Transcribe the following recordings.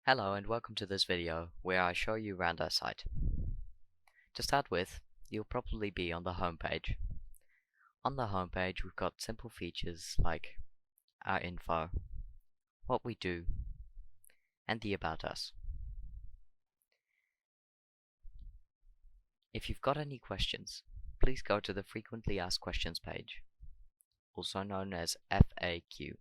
Hello and welcome to this video where I show you around our site. To start with, you'll probably be on the home page. On the home page we've got simple features like our info, what we do, and the About Us. If you've got any questions, please go to the Frequently Asked Questions page, also known as FAQ.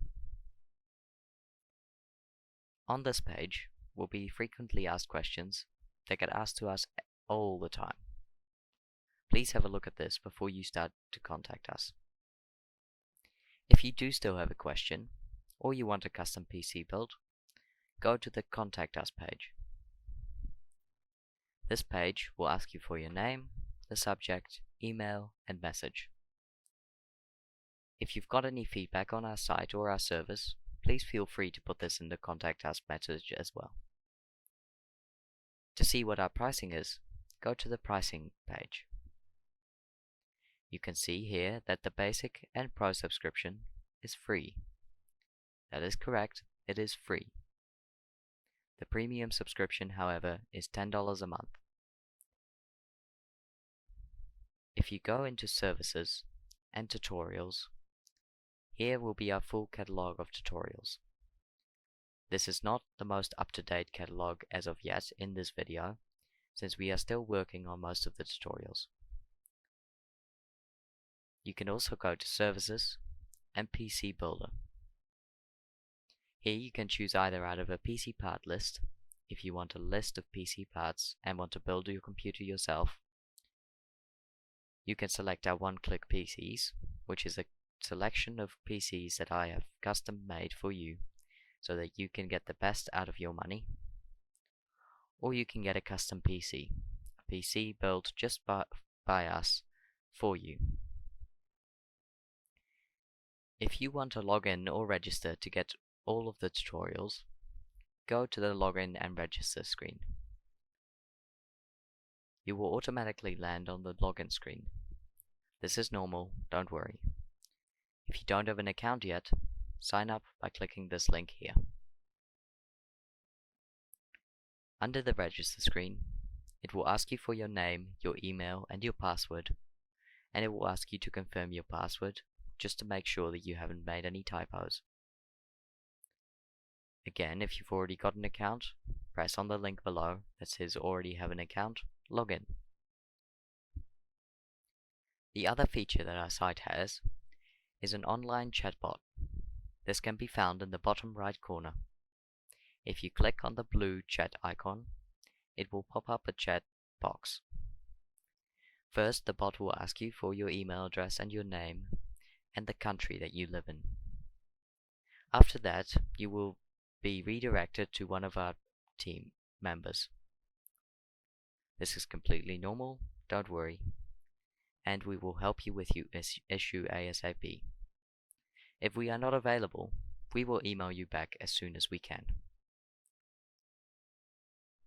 On this page will be frequently asked questions that get asked to us all the time. Please have a look at this before you start to contact us. If you do still have a question, or you want a custom PC build, go to the Contact Us page. This page will ask you for your name, the subject, email, and message. If you've got any feedback on our site or our service, please feel free to put this in the Contact Us message as well. To see what our pricing is, go to the Pricing page. You can see here that the Basic and Pro subscription is free. That is correct, it is free. The Premium subscription, however, is $10 a month. If you go into Services and Tutorials, here will be our full catalog of tutorials. This is not the most up-to-date catalog as of yet in this video, since we are still working on most of the tutorials. You can also go to Services and PC Builder. Here you can choose either out of a PC part list, if you want a list of PC parts and want to build your computer yourself. You can select our one-click PCs, which is a selection of PCs that I have custom made for you, so that you can get the best out of your money. Or you can get a custom PC, a PC built just by us for you. If you want to log in or register to get all of the tutorials, go to the Login and Register screen. You will automatically land on the login screen. This is normal, don't worry. If you don't have an account yet, sign up by clicking this link here. Under the Register screen, it will ask you for your name, your email, and your password, and it will ask you to confirm your password, just to make sure that you haven't made any typos. Again, if you've already got an account, press on the link below that says already have an account, log in. The other feature that our site has is an online chatbot. This can be found in the bottom right corner. If you click on the blue chat icon, it will pop up a chat box. First, the bot will ask you for your email address and your name, and the country that you live in. After that, you will be redirected to one of our team members. This is completely normal, don't worry, and we will help you with your issue ASAP. If we are not available, we will email you back as soon as we can.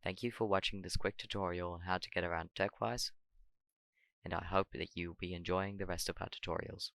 Thank you for watching this quick tutorial on how to get around TechWise, and I hope that you will be enjoying the rest of our tutorials.